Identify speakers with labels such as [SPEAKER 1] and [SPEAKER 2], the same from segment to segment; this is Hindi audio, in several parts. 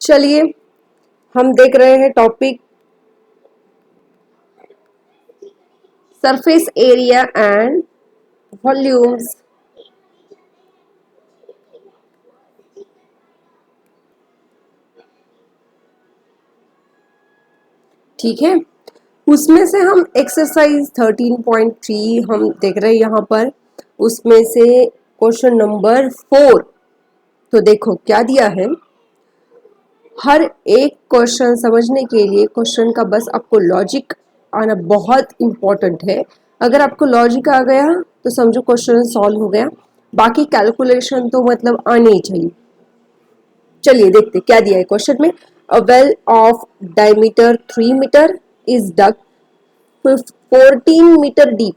[SPEAKER 1] चलिए हम देख रहे हैं topic surface area and volumes. ठीक है, उसमें से हम एक्सरसाइज 13.3 हम देख रहे हैं यहाँ पर। उसमें से क्वेश्चन नंबर 4। तो देखो क्या दिया है। हर एक क्वेश्चन समझने के लिए क्वेश्चन का बस आपको लॉजिक आना बहुत इम्पोर्टेंट है। अगर आपको लॉजिक आ गया तो समझो क्वेश्चन सॉल्व हो गया। बाकी कैलकुलेशन तो मतलब आनी ही चाहिए। चलिए देखते क्या दिया है क्वेश्चन में। A well of diameter 3 metre is dug 14 meter deep.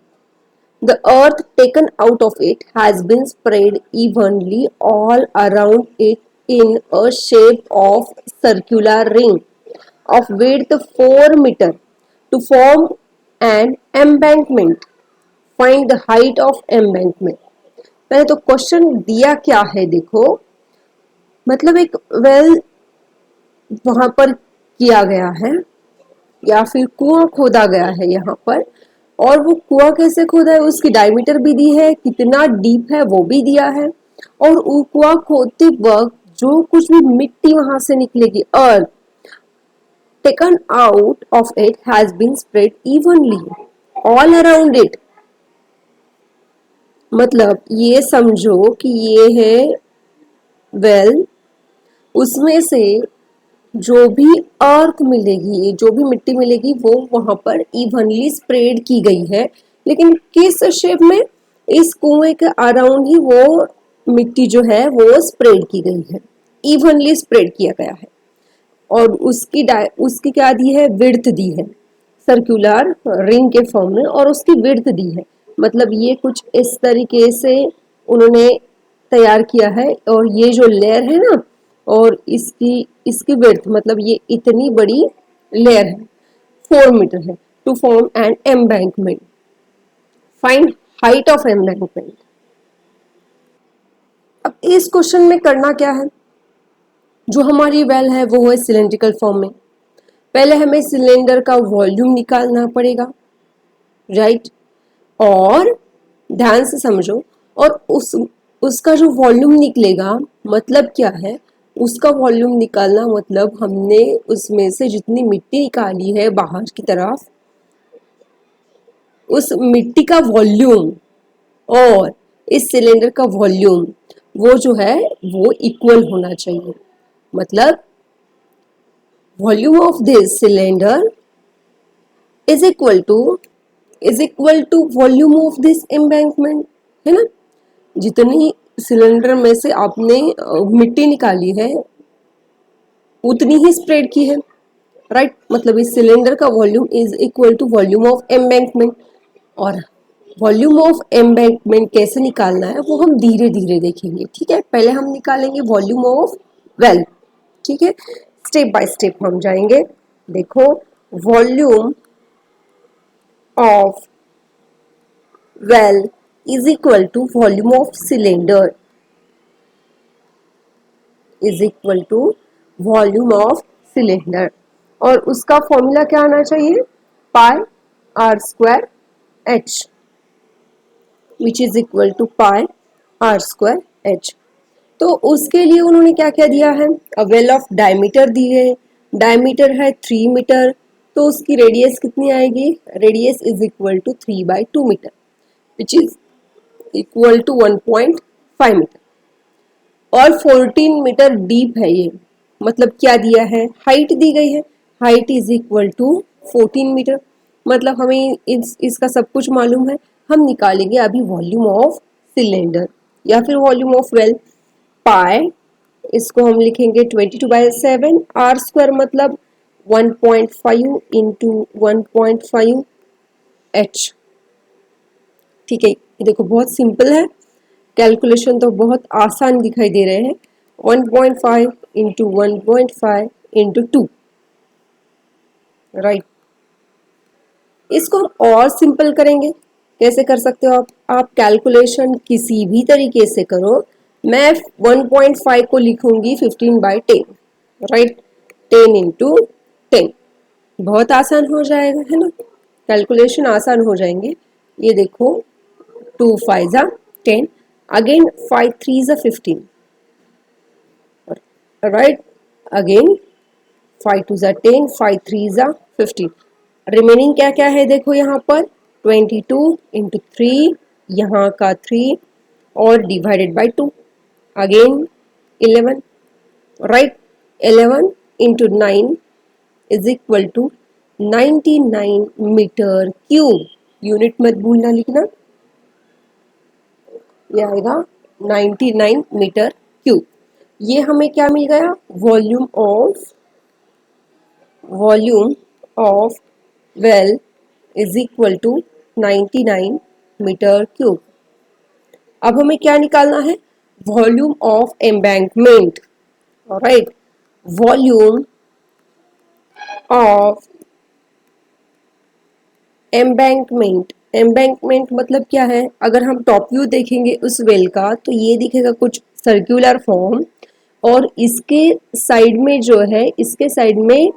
[SPEAKER 1] The earth taken out of it has been spread evenly all around it in a shape of circular ring of width 4 meter to form an embankment. Find the height of embankment. पहले तो क्वेश्चन दिया क्या है देखो, मतलब एक वेल वहां पर किया गया है या फिर कुआं खोदा गया है यहाँ पर, और वो कुआं कैसे खोदा है उसकी डायमीटर भी दी है, कितना डीप है वो भी दिया है। और वो कुआं खोदते वक्त जो कुछ भी मिट्टी वहां से निकलेगी, earth taken out of it has been spread evenly all around it. मतलब ये समझो कि ये है वेल, उसमें से जो भी अर्थ मिलेगी, जो भी मिट्टी मिलेगी वो वहां पर इवनली स्प्रेड की गई है। लेकिन किस शेप में? इस कुएं के अराउंड ही वो मिट्टी जो है वो स्प्रेड की गई है, इवनली स्प्रेड किया गया है। और उसकी क्या दी है? विड्थ दी है, सर्कुलर रिंग के फॉर्म में, और उसकी विड्थ दी है। मतलब ये कुछ इस तरीके से उन्होंने तैयार किया है। और ये जो लेयर है ना, और इसकी इसकी विड्थ मतलब ये इतनी बड़ी लेयर है, 4 मीटर है। To form an embankment, find height of embankment. अब इस क्वेश्चन में करना क्या है, जो हमारी वेल है वो है सिलेंड्रिकल फॉर्म में। पहले हमें सिलेंडर का वॉल्यूम निकालना पड़ेगा, राइट। और ध्यान से समझो, और उसका जो वॉल्यूम निकलेगा मतलब क्या है, उसका वॉल्यूम निकालना मतलब हमने उसमें से जितनी मिट्टी निकाली है बाहर की तरफ, उस मिट्टी का वॉल्यूम और इस सिलेंडर का वॉल्यूम वो जो है वो इक्वल होना चाहिए। मतलब volume of this cylinder is equal to volume of this embankment, है ना। जितनी सिलेंडर में से आपने मिट्टी निकाली है उतनी ही स्प्रेड की है, राइट। मतलब इस सिलेंडर का volume is equal to volume of embankment. और वॉल्यूम ऑफ एम्बैंकमेंट कैसे निकालना है वो हम धीरे धीरे देखेंगे, ठीक है। पहले हम निकालेंगे वॉल्यूम ऑफ वेल, ठीक है। स्टेप बाय स्टेप हम जाएंगे। देखो, volume of well is equal to volume of cylinder is equal to volume of cylinder। और उसका फॉर्मूला क्या आना चाहिए? Pi are square h, which is equal to pi are square h. तो उसके लिए उन्होंने क्या क्या दिया है? अ वेल ऑफ डायमीटर दी है, डायमीटर है 3 मीटर, तो उसकी रेडियस कितनी आएगी? Radius is equal to 3/2 metre, which is equal to 1.5 metre. और 14 मीटर डीप है ये। मतलब क्या दिया है? हाइट दी गई है, height is equal to 14 metre. मतलब हमें इसका सब कुछ मालूम है। हम निकालेंगे अभी वॉल्यूम ऑफ सिलेंडर या फिर वॉल्यूम ऑफ वेल। पाई, इसको हम लिखेंगे 22/7, आर स्क्वायर मतलब 1.5 इंटू 1.5 एच, ठीक है। ये देखो बहुत सिंपल है, कैलकुलेशन तो बहुत आसान दिखाई दे रहे हैं। 1.5 इंटू 1.5 इंटू 2, राइट। इसको हम और सिंपल करेंगे। कैसे कर सकते हो आप कैलकुलेशन किसी भी तरीके से करो। मैं 1.5 को लिखूंगी 15/10, राइट, 10 × 10 बहुत आसान हो जाएगा, है ना, कैलकुलेशन आसान हो जाएंगे। ये देखो 2 5 जा 10, अगेन 5 3 जा 15, राइट, अगेन 5 2 जा 10, 5 3 जा 15, रिमेनिंग क्या क्या है देखो यहाँ पर 22 × 3, यहाँ का 3 और divided by 2, again 11, right, 11 × 9 is equal to 99 metre cube, unit मत भूलना लिखना, ये आएगा 99 मीटर क्यूब। ये हमें क्या मिल गया, volume of well is equal to 99 metre cube. अब हमें क्या निकालना है, volume of embankment, right, volume of embankment, embankment मतलब क्या है, अगर हम टॉप व्यू देखेंगे उस वेल का तो ये दिखेगा कुछ सर्कुलर फॉर्म, और इसके साइड में जो है, इसके साइड में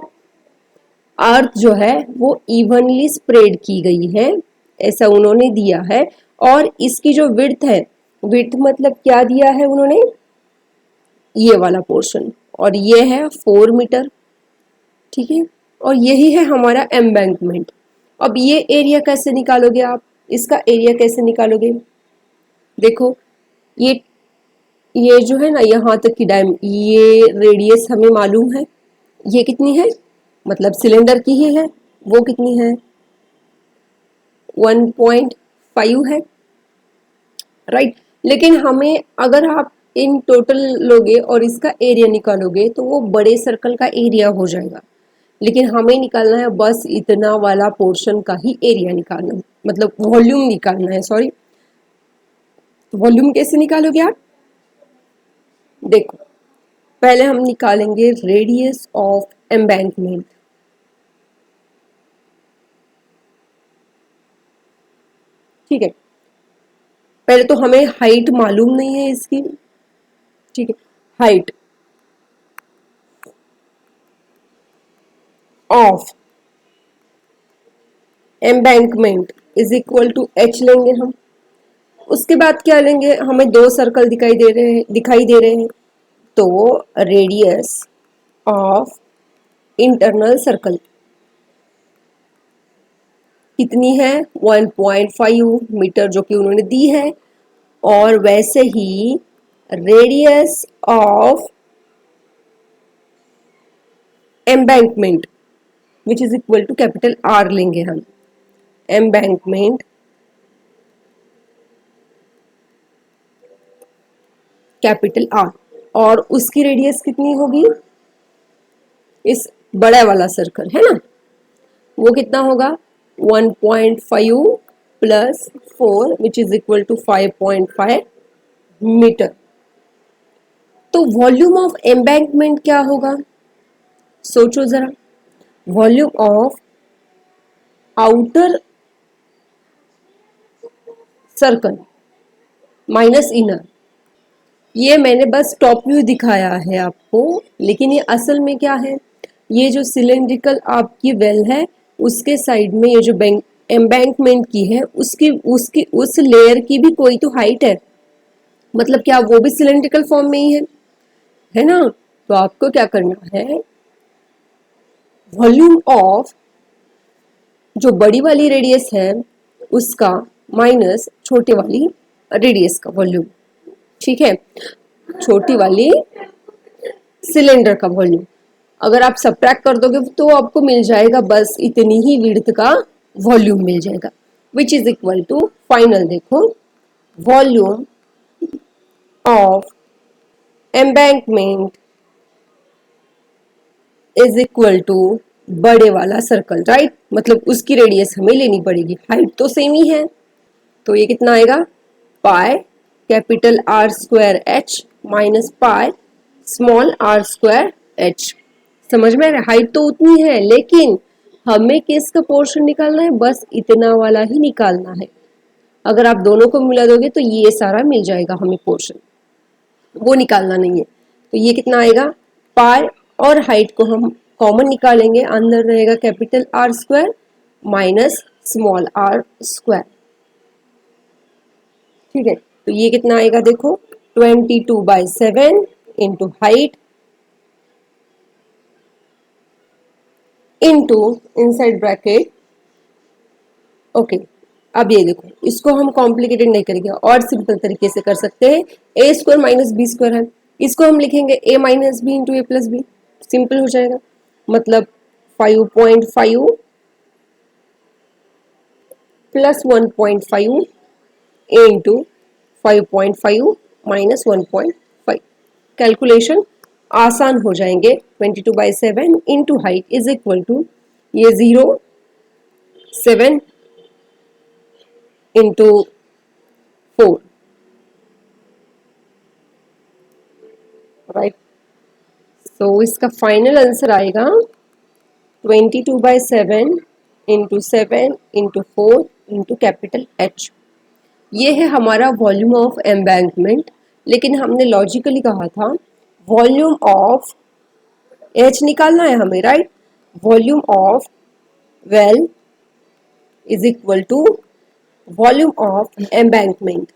[SPEAKER 1] अर्थ जो है वो इवनली स्प्रेड की गई है, ऐसा उन्होंने दिया है। और इसकी जो विड्थ है, विड्थ मतलब क्या दिया है उन्होंने, ये वाला पोर्शन, और ये है 4 मीटर, ठीक है, और यही है हमारा एम्बैंकमेंट। अब ये एरिया कैसे निकालोगे आप, इसका एरिया कैसे निकालोगे, देखो ये जो है ना यहाँ तक की ये रेडियस हमें मालूम है, ये कितनी है, मतलब सिलेंडर की ही है, वो कितनी है 1.5 है, राइट। लेकिन हमें अगर आप इन टोटल लोगे और इसका एरिया निकालोगे तो वो बड़े सर्कल का एरिया हो जाएगा, लेकिन हमें निकालना है बस इतना वाला पोर्शन का ही एरिया निकालना, मतलब वॉल्यूम निकालना है, सॉरी। वॉल्यूम कैसे निकालोगे आप, देखो पहले हम निकालेंगे रेडियस ऑफ एम्बैंकमेंट, ठीक है, पहले तो हमें हाइट मालूम नहीं है इसकी, ठीक है, height of embankment is equal to h लेंगे हम। उसके बाद क्या लेंगे, हमें दो सर्कल दिखाई दे रहे हैं, तो रेडियस ऑफ इंटरनल सर्कल कितनी है 1.5 मीटर, जो कि उन्होंने दी है, और वैसे ही radius of embankment which is equal to capital R लेंगे हम, एम्बैंकमेंट कैपिटल R, और उसकी रेडियस कितनी होगी, इस बड़ा वाला सर्कल है ना, वो कितना होगा 1.5 plus 4 which is equal to 5.5 metre. तो वॉल्यूम ऑफ एम्बैंकमेंट क्या होगा, सोचो जरा, volume of outer circle minus inner, ये मैंने बस टॉप व्यू दिखाया है आपको, लेकिन ये असल में क्या है, ये जो सिलेंड्रिकल आपकी वेल है उसके साइड में ये जो एम्बैंकमेंट की है उसकी उसकी उस लेयर की भी कोई तो हाइट है, मतलब क्या वो भी सिलेंड्रिकल फॉर्म में ही है ना। तो आपको क्या करना है, वॉल्यूम ऑफ जो बड़ी वाली रेडियस है उसका माइनस छोटे वाली रेडियस का वॉल्यूम, ठीक है, छोटी वाली सिलेंडर का वॉल्यूम, अगर आप सब्ट्रैक्ट कर दोगे तो आपको मिल जाएगा बस इतनी ही विड्थ का वॉल्यूम मिल जाएगा, which is equal to, final देखो, volume of embankment is equal to बड़े वाला सर्कल, राइट, मतलब उसकी रेडियस हमें लेनी पड़ेगी, हाइट तो सेम ही है, तो ये कितना आएगा pi capital R square H minus pi small r square H। समझ में आ रहा है, हाइट तो उतनी है लेकिन हमें किस का पोर्शन निकालना है, बस इतना वाला ही निकालना है, अगर आप दोनों को मिला दोगे तो ये सारा मिल जाएगा हमें पोर्शन, वो निकालना नहीं है। तो ये कितना आएगा पाई और हाइट को हम कॉमन निकालेंगे, अंदर रहेगा capital R square minus small R square. ठीक है, तो ये कितना आएगा देखो, 22/7 into height into inside bracket. Okay, अब ये देखो, इसको हम कॉम्प्लिकेटेड नहीं करेंगे और सिंपल तरीके से कर सकते हैं। ए स्क्वायर माइनस बी स्क्वायर है, इसको हम लिखेंगे ए माइनस बी इंटू ए प्लस बी, सिंपल हो जाएगा। मतलब 5.5 प्लस 1.5 इंटू 5.5 माइनस 1.5। कैलकुलेशन आसान हो जाएंगे। 22/7 into height is equal to ये 7 इंटू 4, राइट। सो इसका फाइनल आंसर आएगा 22/7 into 7 into 4 into capital H. ये है हमारा वॉल्यूम ऑफ एम्बैंकमेंट, लेकिन हमने लॉजिकली कहा था वॉल्यूम ऑफ एच निकालना है हमें, right. Volume of well is equal to volume of embankment,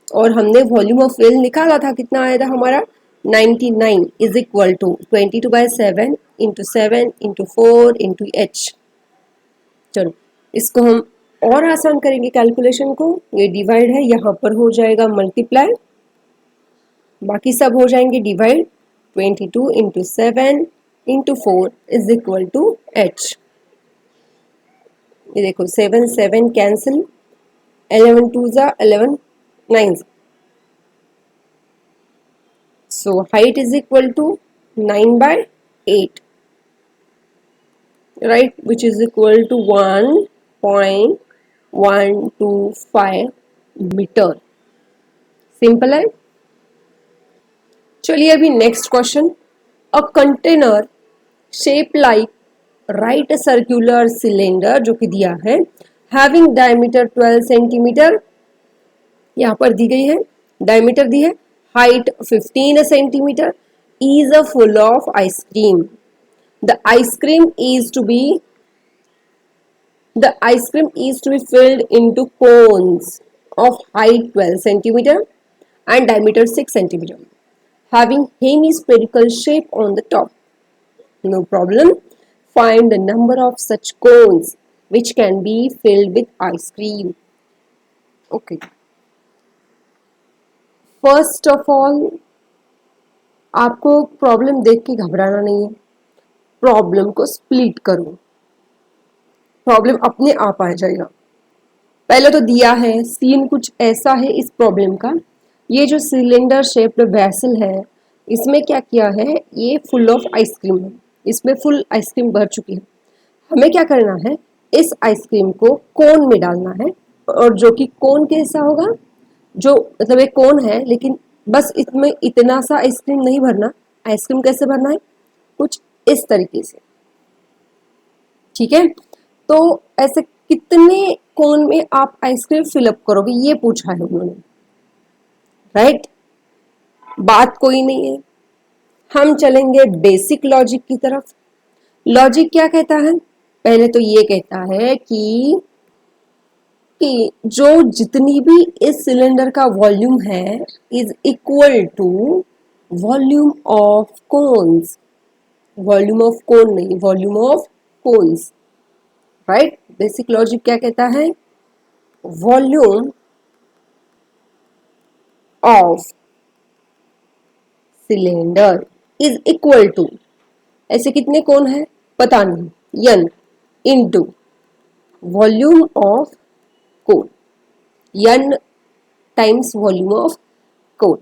[SPEAKER 1] और हमने वॉल्यूम ऑफ वेल निकाला था, कितना आया था हमारा 99 is equal to 22/7 into 7 into 4 into H. चलो इसको हम और आसान करेंगे कैलकुलेशन को। ये डिवाइड है, यहाँ पर हो जाएगा मल्टीप्लाई, बाकी सब हो जाएंगे divide. 22 into 7 into 4 is equal to H. ये देखो 7 7 कैंसिल, 11 2 जा 11 9, so height is equal to 9/8, right, which is equal to 1.125 metre. Simple है। चलिए अभी next question. A container shape like right circular cylinder, जो कि दिया है, हैविंग डायमीटर 12 सेंटीमीटर, यहाँ पर दी गई है, डायमीटर दी है, height 15 centimeter, is a full of ice cream. The ice cream is to be filled into cones of height 12 centimeter and diameter 6 centimeter, having hemispherical shape on the top. No problem. Find the number of such cones which can be filled with ice cream. Okay. First of all आपको प्रॉब्लम देख के घबराना नहीं है, प्रॉब्लम को स्प्लिट करो, प्रॉब्लम अपने आप आ जाएगा। पहले तो दिया है, सीन कुछ ऐसा है इस प्रॉब्लम का। ये जो सिलेंडर शेप्ड वेसल है, इसमें क्या किया है, ये फुल ऑफ आइसक्रीम है, इसमें फुल आइसक्रीम भर चुकी है। हमें क्या करना है, इस आइसक्रीम को कोन में डालना है, और जो कि कोन कैसा होगा, जो मतलब एक कोन है, लेकिन बस इसमें इतना सा आइसक्रीम नहीं भरना। आइसक्रीम कैसे भरना है, कुछ इस तरीके से, ठीक है। तो ऐसे कितने कोन में आप आइसक्रीम फिलअप करोगे, ये पूछा है उन्होंने, राइट। बात कोई नहीं है, हम चलेंगे बेसिक लॉजिक की तरफ। लॉजिक क्या कहता है, पहले तो ये कहता है कि जो जितनी भी इस सिलेंडर का वॉल्यूम है is equal to volume of cones, volume of cone नहीं, volume of cones, right. Basic logic क्या कहता है, volume of cylinder is equal to, ऐसे कितने कोन है पता नहीं, n into volume of cone, n times volume of cone,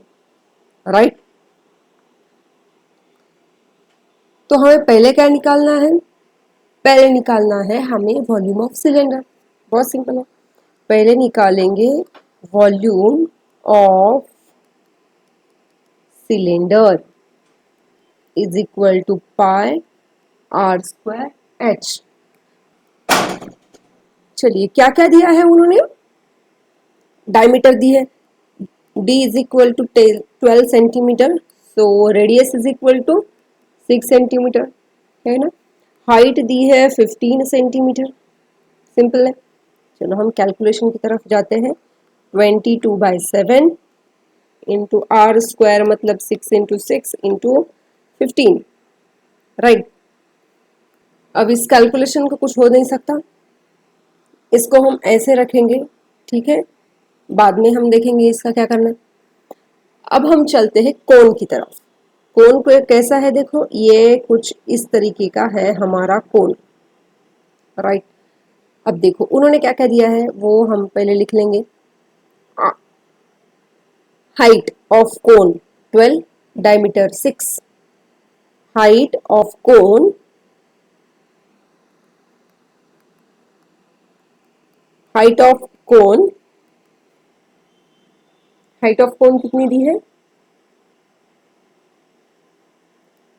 [SPEAKER 1] right. तो हमें पहले क्या निकालना है, पहले निकालना है हमें वॉल्यूम ऑफ सिलेंडर। बहुत सिंपल है, पहले निकालेंगे volume of cylinder is equal to pi are square H. चलिए क्या क्या दिया है उन्होंने, डायमीटर दी है, d is equal to 12 centimetre, so radius is equal to 6 centimetre, है ना। हाइट दी है 15 सेंटीमीटर, सिंपल है। चलो हम कैलकुलेशन की तरफ जाते हैं। 22/7 इंटू आर स्क्वायर मतलब 6 इंटू 6 इंटू 15, राइट। अब इस कैलकुलेशन को कुछ हो नहीं सकता, इसको हम ऐसे रखेंगे, ठीक है। बाद में हम देखेंगे इसका क्या करना है। अब हम चलते हैं कोण की तरफ। कोण को कैसा है, देखो ये कुछ इस तरीके का है हमारा कोण, राइट। अब देखो उन्होंने क्या क्या दिया है वो हम पहले लिख लेंगे। Height of cone 12, diameter 6। Height of cone, height of cone, height of cone कितनी दी है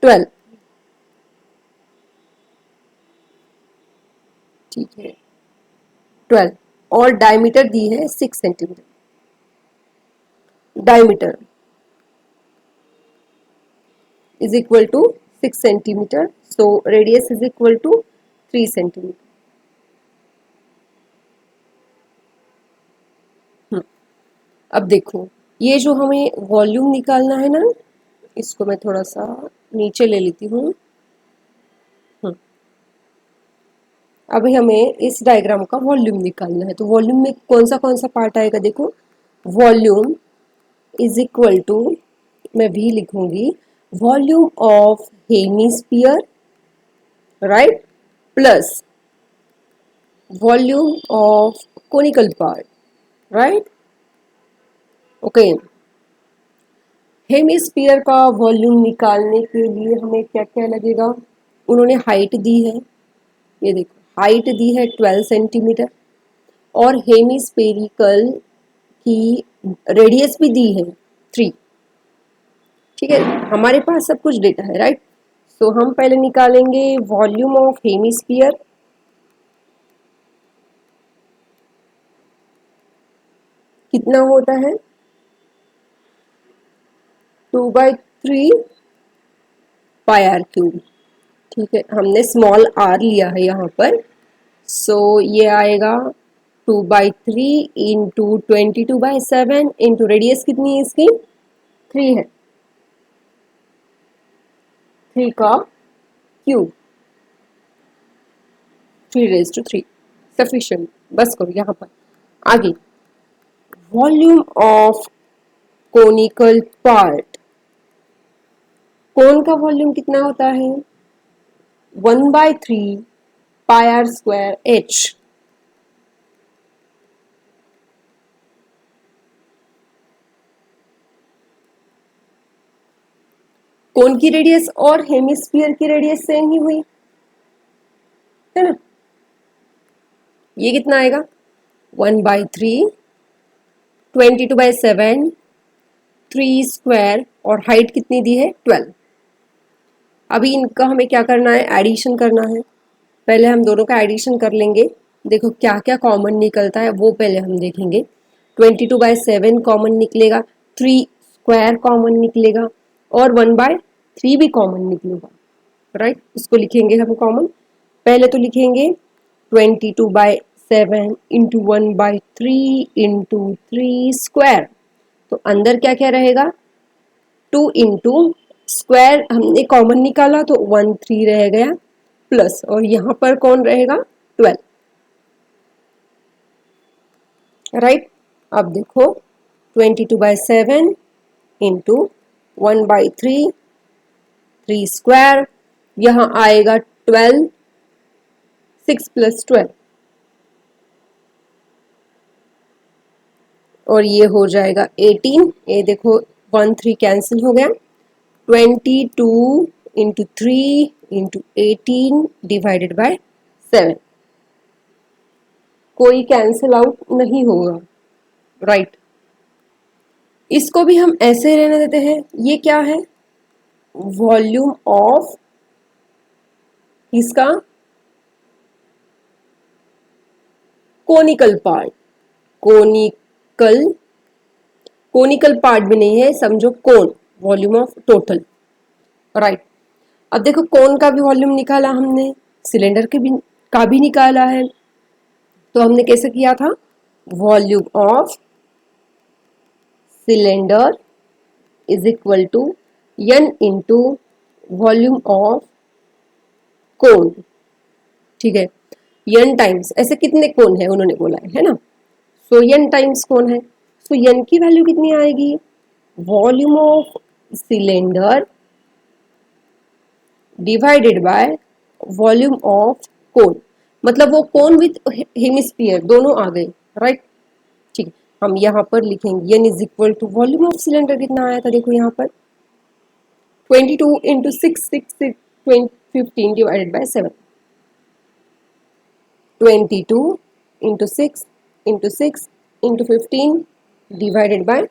[SPEAKER 1] 12, ठीक है 12। और डायमीटर दी है 6 centimetre. Diameter is equal to 6 centimetre, so radius is equal to 3 centimetre. अब देखो ये जो हमें वॉल्यूम निकालना है ना, इसको मैं थोड़ा सा नीचे ले लेती हूँ। अभी हमें इस डायग्राम का वॉल्यूम निकालना है, तो वॉल्यूम में कौन सा पार्ट आएगा, देखो वॉल्यूम इज इक्वल टू, मैं भी लिखूंगी volume of hemisphere, right, plus volume of conical part, right, okay. Hemisphere का वॉल्यूम निकालने के लिए हमें क्या क्या लगेगा, उन्होंने हाइट दी है, ये देखो हाइट दी है 12 सेंटीमीटर, और हेमिस्फेरिकल की रेडियस भी दी है 3, ठीक है। हमारे पास सब कुछ डेटा है, राइट। सो हम पहले निकालेंगे वॉल्यूम ऑफ हेमिस्फीयर, कितना होता है 2/3 पाई आर क्यूब, ठीक है। हमने स्मॉल आर लिया है यहाँ पर, सो ये आएगा 2/3 इंटू 22/7 इंटू रेडियस कितनी है इसकी 3 है, 3 का क्यूब, 3⁻³ सफिशिएंट। बस करो यहाँ पर। आगे वॉल्यूम ऑफ कोनिकल पार्ट, कोन का वॉल्यूम कितना होता है 1/3 पाई आर स्क्वायर एच। कोन की रेडियस और हेमिस्फीयर की रेडियस सेम ही हुई, है ना। ये कितना आएगा 1/3, 22/7, 3 स्क्वायर, और हाइट कितनी दी है 12। अभी इनका हमें क्या करना है, एडिशन करना है। पहले हम दोनों का एडिशन कर लेंगे, देखो क्या क्या कॉमन निकलता है वो पहले हम देखेंगे। 22/7 कॉमन निकलेगा, 3 स्क्वायर कॉमन निकलेगा, और 1/3 भी कॉमन निकलेगा, राइट। इसको लिखेंगे हम कॉमन। पहले तो लिखेंगे 22/7 इंटू 1/3 इंटू 3 स्क्वायर, तो अंदर क्या क्या रहेगा 2 इंटू स्क्वायर हमने कॉमन निकाला तो 1/3 रह गया, प्लस और यहाँ पर कौन रहेगा 12, राइट। अब देखो 22/7 इंटू 1/3, 3 स्क्वायर, यहाँ आएगा 12, 6 + 12, और ये हो जाएगा 18। ये देखो 1 3 कैंसिल हो गया, 22 इंटू 3 इंटू 18 डिवाइडेड बाय 7, कोई कैंसिल आउट नहीं होगा, राइट। इसको भी हम ऐसे रहने देते हैं। ये क्या है वॉल्यूम ऑफ इसका conical part, conical, conical part भी नहीं है, समझो कोन, वॉल्यूम ऑफ टोटल, राइट। अब देखो कौन का भी वॉल्यूम निकाला हमने, सिलेंडर के भी का भी निकाला है। तो हमने कैसे किया था, volume of cylinder is equal to n into volume of cone, ठीक है। n टाइम्स, ऐसे कितने कोन है उन्होंने बोला है ना, सो n टाइम्स कोन है, सो n की वैल्यू कितनी आएगी, volume of cylinder divided by volume of कोन, मतलब वो कोन विथ हेमिस्फीयर दोनों आ गए, राइट। ठीक है, हम यहाँ पर लिखेंगे n is equal to volume of cylinder कितना आया था, देखो यहाँ पर 22 into 6 15 divided by 7, 22 into 6 into 15 divided by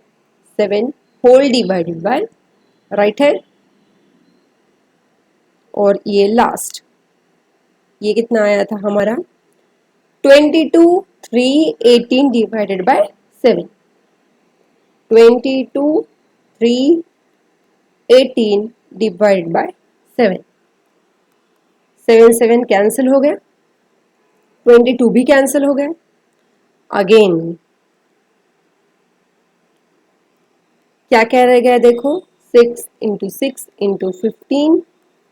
[SPEAKER 1] 7 whole divided by, right है। और ये लास्ट, ये कितना आया था हमारा 22 3 18 divided by 7, 22 3 18 divided by 7, 7 7 cancel हो गया, 22 भी कैंसिल हो गया। अगेन क्या कह रह गया देखो, 6 इंटू 15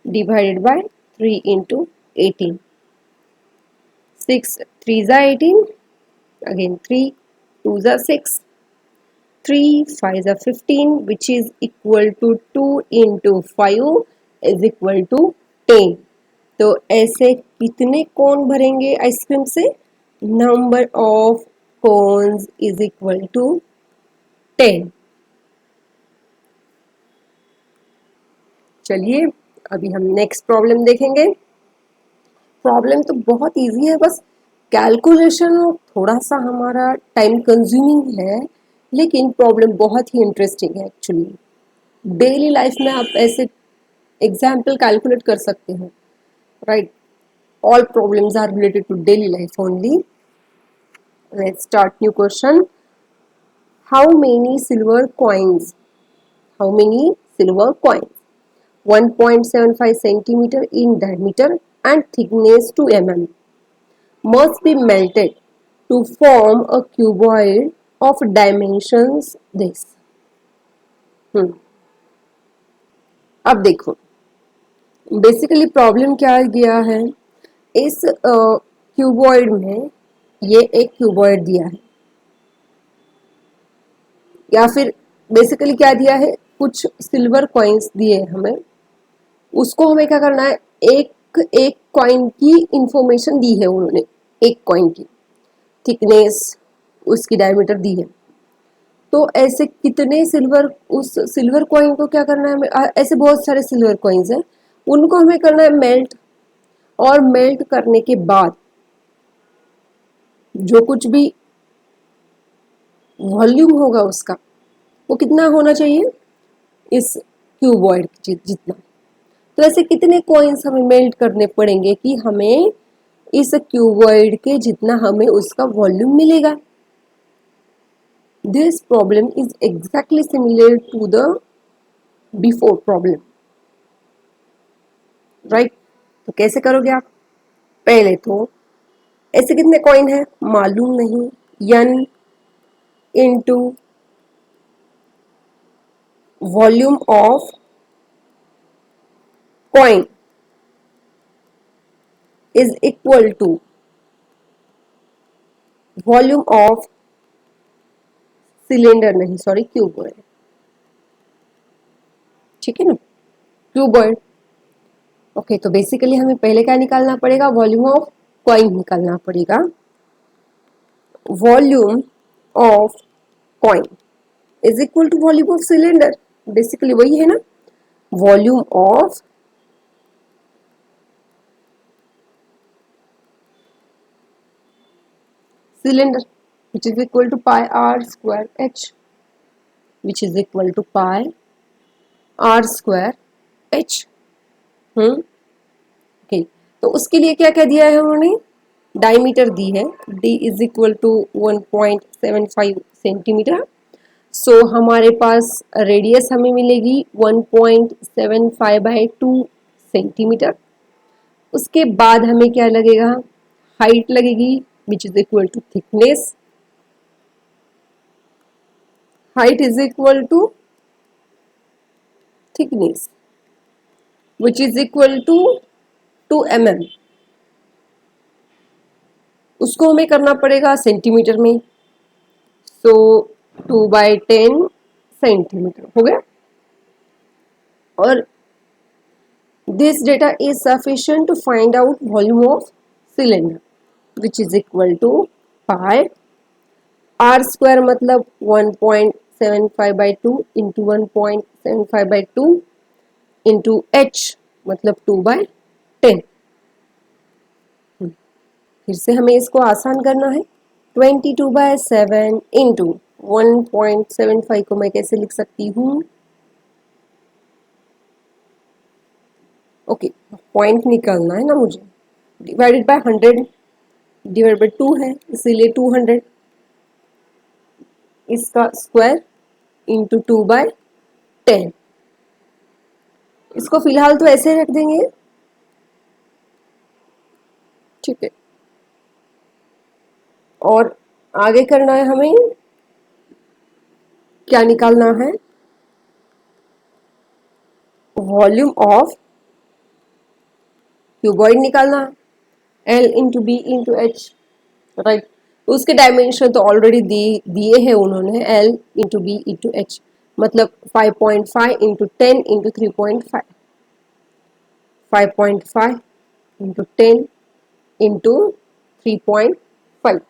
[SPEAKER 1] डिवाइडेड बाय 3 इंटू 18, 6 3 जा 18, अगेन 3 2 जा 6, 3 5 जा 15 which is equal to 2 into 5 is equal to 10। तो ऐसे कितने कोन भरेंगे आइसक्रीम से, number of cones is equal to 10। चलिए अभी हम नेक्स्ट प्रॉब्लम देखेंगे। प्रॉब्लम तो बहुत इजी है, बस कैलकुलेशन थोड़ा सा हमारा टाइम कंज्यूमिंग है, लेकिन प्रॉब्लम बहुत ही इंटरेस्टिंग है एक्चुअली। डेली लाइफ में आप ऐसे एग्जाम्पल कैलकुलेट कर सकते हो, right. All problems are related to daily life only. Let's start new question. How many silver coins? How many silver coins? 1.75 centimeter in diameter and thickness 2 mm must be melted to form a cuboid of dimensions this. अब देखो बेसिकली प्रॉब्लम क्या गया है, इस क्यूबॉइड में ये एक क्यूबॉइड दिया है, या फिर बेसिकली क्या दिया है, कुछ सिल्वर कॉइन्स दिए हमें, उसको हमें क्या करना है, एक एक कॉइन की इंफॉर्मेशन दी है उन्होंने, एक कॉइन की थिकनेस, उसकी डायमीटर दी है। तो ऐसे कितने सिल्वर, उस सिल्वर कॉइन को क्या करना है हमें, ऐसे बहुत सारे सिल्वर कॉइन्स हैं, उनको हमें करना है मेल्ट, और मेल्ट करने के बाद जो कुछ भी वॉल्यूम होगा उसका, वो कितना होना चाहिए, इस क्यूबॉइड जितना। तो ऐसे कितने कॉइन्स हमें मेल्ट करने पड़ेंगे कि हमें इस क्यूबॉइड के जितना हमें उसका वॉल्यूम मिलेगा। This problem is exactly similar to the before problem, right. तो कैसे करोगे आप, पहले तो ऐसे कितने कॉइन है मालूम नहीं, n into volume of coin is equal to volume of cylinder, नहीं सॉरी क्यूबॉइड, ठीक है ना, क्यूबॉइड। ओके, तो बेसिकली हमें पहले क्या निकालना पड़ेगा, वॉल्यूम ऑफ कॉइन निकालना पड़ेगा। Volume of coin is equal to volume of cylinder, basically वही है ना, volume of cylinder which is equal to pi r square h, which is equal to pi r square h। Okay, तो उसके लिए क्या क्या दिया है उन्होंने, डायमीटर दी है, d is equal to 1.75 centimetre. So हमारे पास रेडियस हमें मिलेगी 1.75/2 सेंटीमीटर। उसके बाद हमें क्या लगेगा, हाइट लगेगी which is equal to thickness. Height is equal to thickness which is equal to 2 mm। उसको हमें करना पड़ेगा सेंटीमीटर में। सो 2/10 सेंटीमीटर हो गया। और this data is sufficient to find out volume of cylinder which is equal to pi are square, मतलब 1.75/2 इंटू 1.75/2 इंटू एच मतलब 2/10। फिर से हमें इसको आसान करना है। 22/7 इंटू 1.75 को मैं कैसे लिख सकती हूँ, ओके पॉइंट निकालना है ना मुझे, डिवाइडेड बाय 100 डिवाइड बाय 2 है इसीलिए 200, इसका स्क्वायर इंटू 2/10। इसको फिलहाल तो ऐसे रख देंगे, ठीक है। और आगे करना है हमें, क्या निकालना है, वॉल्यूम ऑफ क्यूबॉइड निकालना है, L into B into H, right. उसके डायमेंशन तो ऑलरेडी दिए हैं उन्होंने, L into B into H मतलब 5.5 इंटू 10 इंटू 3.5, 5.5 इंटू 10 इंटू 3.5,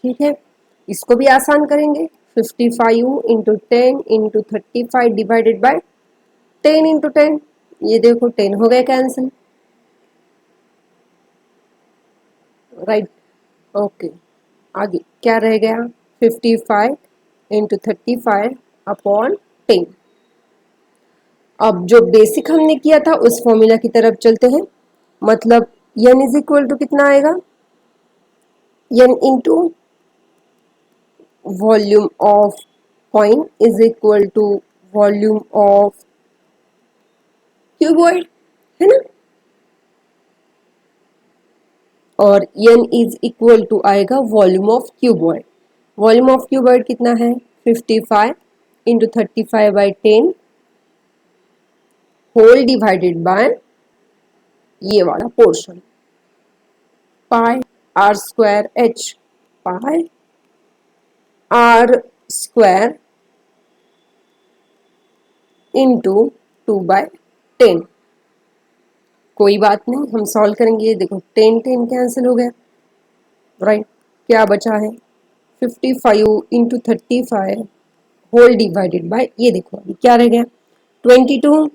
[SPEAKER 1] ठीक है। इसको भी आसान करेंगे, 55 into 10 into 35 divided by 10 into 10, ये देखो 10 हो गया कैंसिल, राइट। ओके आगे क्या रह गया, 55 इंटू 35 अपॉन 10। अब जो बेसिक हमने किया था उस फॉर्मूला की तरफ चलते हैं, मतलब n इज इक्वल टू कितना आएगा, n into volume of coin is equal to volume of cuboid, है ना। और n इज इक्वल टू आएगा volume of cuboid. Volume of cuboid कितना है, 55 इंटू 35/10 होल डिवाइडेड बाय ये वाला portion, pi are square H, pi are square into 2/10। कोई बात नहीं, हम सॉल्व करेंगे। ये देखो 10 10 कैंसिल हो गया, राइट। क्या बचा है, 55 इंटू 35 होल डिवाइडेड बाय, ये देखो अभी क्या रह गया, 22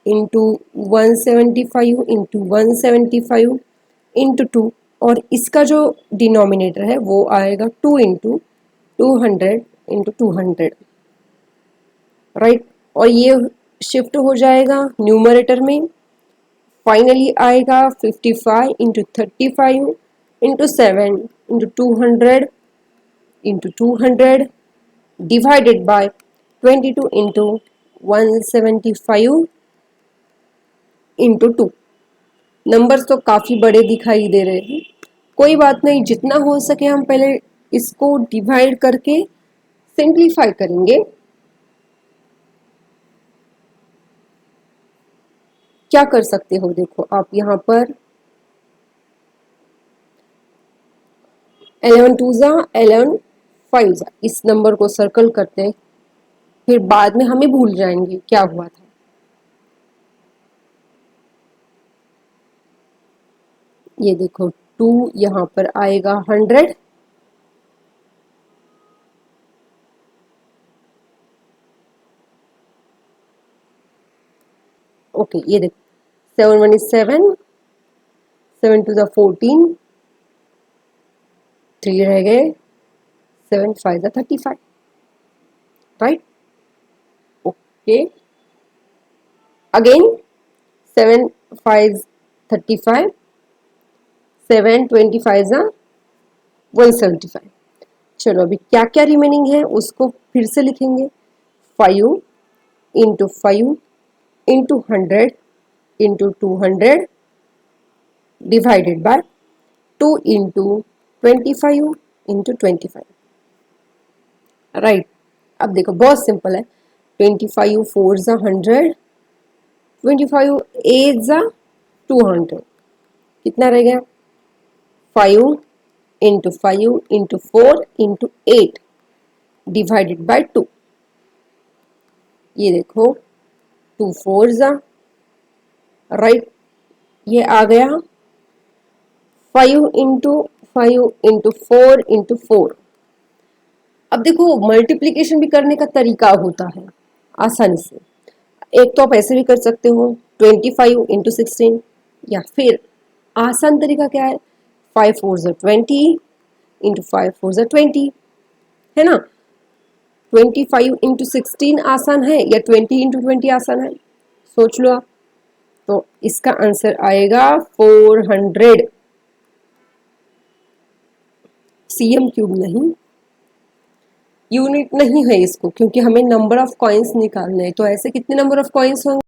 [SPEAKER 1] इंटू 175 इंटू 175 इंटू 2, और इसका जो डिनोमिनेटर है वो आएगा 2 इंटू 200 इंटू 200, राइट। और ये शिफ्ट हो जाएगा न्यूमरेटर में, फाइनली आएगा 55 into 35 into 7 into 200 into 200 divided by 22 into 175 into 2। Numbers तो काफ़ी बड़े दिखाई दे रहे हैं, कोई बात नहीं, जितना हो सके हम पहले इसको डिवाइड करके सिंप्लीफाई करेंगे। क्या कर सकते हो, देखो आप यहाँ पर 11 2 जा 11 5 जा, इस नंबर को सर्कल करते हैं, फिर बाद में हमें भूल जाएंगे क्या हुआ था। ये देखो 2 यहाँ पर आएगा 100, ओके ये देखो 7 1 is 7, 7 2 जा 14, 3 रह गए, 7 5 जा 35, राइट। ओके अगेन 7 5 35, 7 25 जा 175, चलो अभी क्या क्या रिमेनिंग है उसको फिर से लिखेंगे। 5 into 5 into 100 into 200 divided by 2 into 25 into 25। Right, अब देखो बहुत सिंपल है। 25 4 ज़ा 100, 25 8 ज़ा 200, कितना रह गया? 5 into 5 into 4 into 8 divided by 2। ये देखो 2 4 ज़ा, राइट, ये आ गया 5 इंटू 5 इंटू 4 इंटू 4। अब देखो मल्टीप्लिकेशन भी करने का तरीका होता है आसानी से। एक तो आप ऐसे भी कर सकते हो 25 इंटू 16, या फिर आसान तरीका क्या है 5 4 ज़ा 20 इंटू 5 4 ज़ा 20, है ना। 25 इंटू 16 आसान है या 20 इंटू 20 आसान है, सोच लो आप। तो इसका आंसर आएगा 400। सीएम क्यूब नहीं, यूनिट नहीं है इसको, क्योंकि हमें नंबर ऑफ कॉइन्स निकालने हैं। तो ऐसे कितने नंबर ऑफ कॉइन्स होंगे?